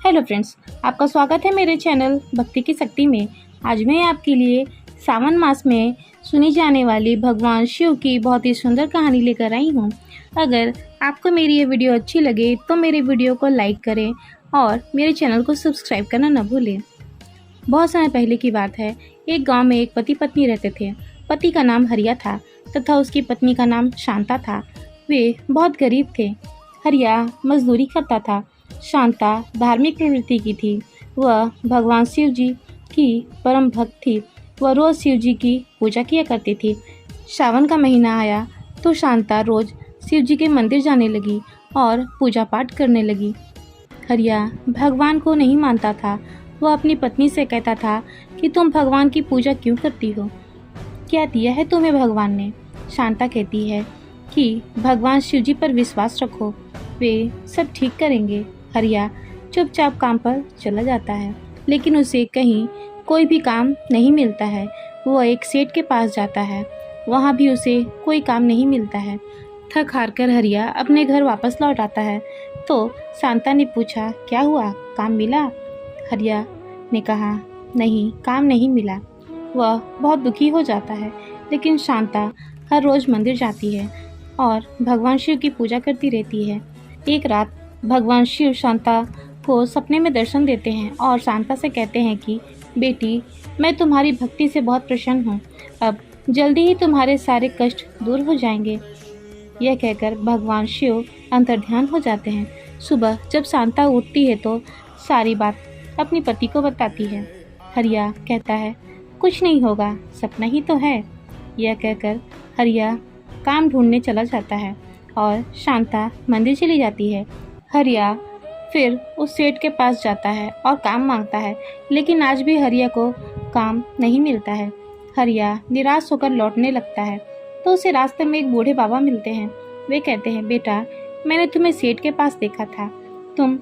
Hello friends, आपका स्वागत है मेरे चैनल भक्ति की शक्ति में। आज मैं आपके लिए सावन मास में सुनी जाने वाली भगवान शिव की बहुत ही सुंदर कहानी लेकर आई हूँ। अगर आपको मेरी ये वीडियो अच्छी लगे तो मेरे वीडियो को लाइक करें और मेरे चैनल को सब्सक्राइब करना न भूलें। बहुत समय पहले की बात है। एक गांव में एक पति पत्नी रहते थे। पति का नाम हरिया था तथा उसकी पत्नी का नाम शांता था। वे बहुत गरीब थे। हरिया मजदूरी करता था। शांता धार्मिक प्रवृत्ति की थी। वह भगवान शिव जी की परम भक्त थी। वह रोज शिव जी की पूजा किया करती थी। सावन का महीना आया तो शांता रोज शिव जी के मंदिर जाने लगी और पूजा पाठ करने लगी। हरिया भगवान को नहीं मानता था। वह अपनी पत्नी से कहता था कि तुम भगवान की पूजा क्यों करती हो? क्या दिया है तुम्हें भगवान ने? शांता कहती है कि भगवान शिव जी पर विश्वास रखो, वे सब ठीक करेंगे। हरिया चुपचाप काम पर चला जाता है, लेकिन उसे कहीं कोई भी काम नहीं मिलता है। वह एक सेठ के पास जाता है, वहाँ भी उसे कोई काम नहीं मिलता है। थक हार कर हरिया अपने घर वापस लौट आता है तो शांता ने पूछा, क्या हुआ, काम मिला? हरिया ने कहा, नहीं, काम नहीं मिला। वह बहुत दुखी हो जाता है, लेकिन शांता हर रोज़ मंदिर जाती है और भगवान शिव की पूजा करती रहती है। एक रात भगवान शिव शांता को सपने में दर्शन देते हैं और शांता से कहते हैं कि बेटी, मैं तुम्हारी भक्ति से बहुत प्रसन्न हूँ। अब जल्दी ही तुम्हारे सारे कष्ट दूर हो जाएंगे। यह कहकर भगवान शिव अंतर्ध्यान हो जाते हैं। सुबह जब शांता उठती है तो सारी बात अपनी पति को बताती है। हरिया कहता है, कुछ नहीं होगा, सपना ही तो है। यह कहकर हरिया काम ढूंढने चला जाता है और शांता मंदिर चली जाती है। हरिया फिर उस सेठ के पास जाता है और काम मांगता है, लेकिन आज भी हरिया को काम नहीं मिलता है। हरिया निराश होकर लौटने लगता है तो उसे रास्ते में एक बूढ़े बाबा मिलते हैं। वे कहते हैं, बेटा, मैंने तुम्हें सेठ के पास देखा था, तुम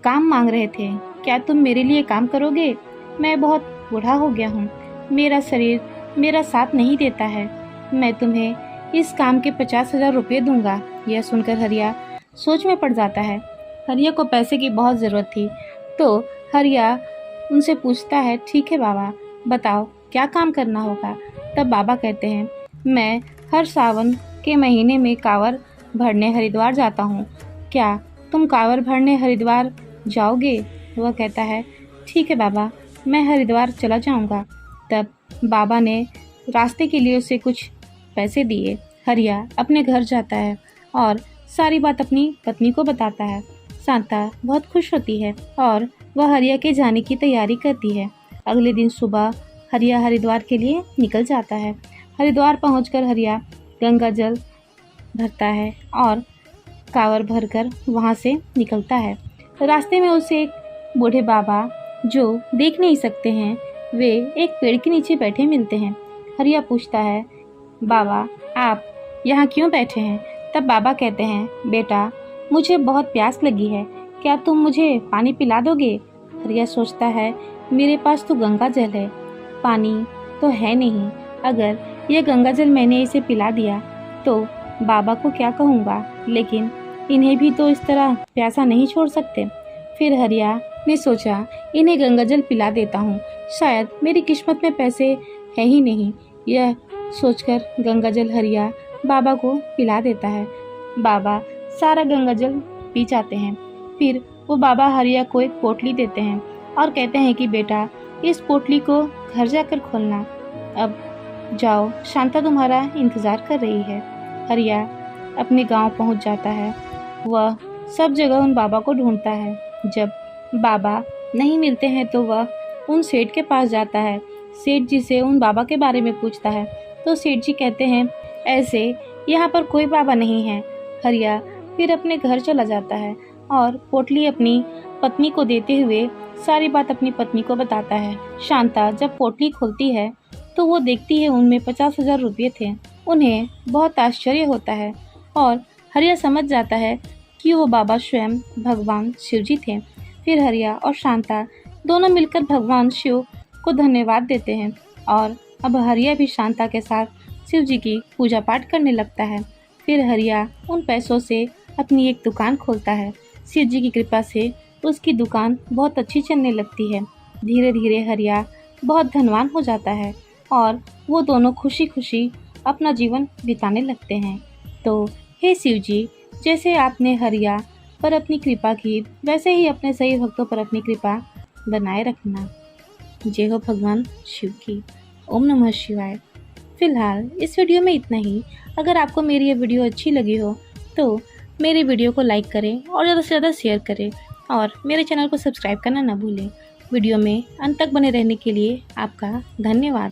काम मांग रहे थे, क्या तुम मेरे लिए काम करोगे? मैं बहुत बूढ़ा हो गया हूँ, मेरा शरीर मेरा साथ नहीं देता है, मैं तुम्हें इस काम के 50,000 रुपये दूंगा। यह सुनकर हरिया सोच में पड़ जाता है। हरिया को पैसे की बहुत ज़रूरत थी तो हरिया उनसे पूछता है, ठीक है बाबा, बताओ क्या काम करना होगा? तब बाबा कहते हैं, मैं हर सावन के महीने में कांवर भरने हरिद्वार जाता हूँ, क्या तुम कांवर भरने हरिद्वार जाओगे? वह कहता है, ठीक है बाबा, मैं हरिद्वार चला जाऊँगा। तब बाबा ने रास्ते के लिए उसे कुछ पैसे दिए। हरिया अपने घर जाता है और सारी बात अपनी पत्नी को बताता है। शांता बहुत खुश होती है और वह हरिया के जाने की तैयारी करती है। अगले दिन सुबह हरिया हरिद्वार के लिए निकल जाता है। हरिद्वार पहुंचकर हरिया गंगा जल भरता है और कांवर भरकर वहां से निकलता है। रास्ते में उसे एक बूढ़े बाबा, जो देख नहीं सकते हैं, वे एक पेड़ के नीचे बैठे मिलते हैं। हरिया पूछता है, बाबा, आप यहाँ क्यों बैठे हैं? तब बाबा कहते हैं, बेटा, मुझे बहुत प्यास लगी है, क्या तुम मुझे पानी पिला दोगे? हरिया सोचता है, मेरे पास तो गंगा जल है, पानी तो है नहीं। अगर यह गंगा जल मैंने इसे पिला दिया तो बाबा को क्या कहूँगा, लेकिन इन्हें भी तो इस तरह प्यासा नहीं छोड़ सकते। फिर हरिया ने सोचा, इन्हें गंगा जल पिला देता हूँ, शायद मेरी किस्मत में पैसे है ही नहीं। यह सोचकर गंगा जल हरिया बाबा को पिला देता है। बाबा सारा गंगा जल पी जाते हैं। फिर वो बाबा हरिया को एक पोटली देते हैं और कहते हैं कि बेटा, इस पोटली को घर जाकर खोलना। अब जाओ, शांता तुम्हारा इंतज़ार कर रही है। हरिया अपने गांव पहुंच जाता है। वह सब जगह उन बाबा को ढूंढता है। जब बाबा नहीं मिलते हैं तो वह उन सेठ के पास जाता है। सेठ जी से उन बाबा के बारे में पूछता है तो सेठ जी कहते हैं, ऐसे यहाँ पर कोई बाबा नहीं है। हरिया फिर अपने घर चला जाता है और पोटली अपनी पत्नी को देते हुए सारी बात अपनी पत्नी को बताता है। शांता जब पोटली खोलती है तो वो देखती है उनमें 50,000 रुपये थे। उन्हें बहुत आश्चर्य होता है और हरिया समझ जाता है कि वो बाबा स्वयं भगवान शिव जी थे। फिर हरिया और शांता दोनों मिलकर भगवान शिव को धन्यवाद देते हैं और अब हरिया भी शांता के साथ शिव जी की पूजा पाठ करने लगता है। फिर हरिया उन पैसों से अपनी एक दुकान खोलता है। शिव जी की कृपा से उसकी दुकान बहुत अच्छी चलने लगती है। धीरे धीरे हरिया बहुत धनवान हो जाता है और वो दोनों खुशी खुशी अपना जीवन बिताने लगते हैं। तो हे शिव जी, जैसे आपने हरिया पर अपनी कृपा की, वैसे ही अपने सही भक्तों पर अपनी कृपा बनाए रखना। जय हो भगवान शिव की। ओम नमः शिवाय। फिलहाल इस वीडियो में इतना ही। अगर आपको मेरी ये वीडियो अच्छी लगी हो तो मेरी वीडियो को लाइक करें और ज़्यादा से ज़्यादा शेयर करें और मेरे चैनल को सब्सक्राइब करना ना भूलें। वीडियो में अंत तक बने रहने के लिए आपका धन्यवाद।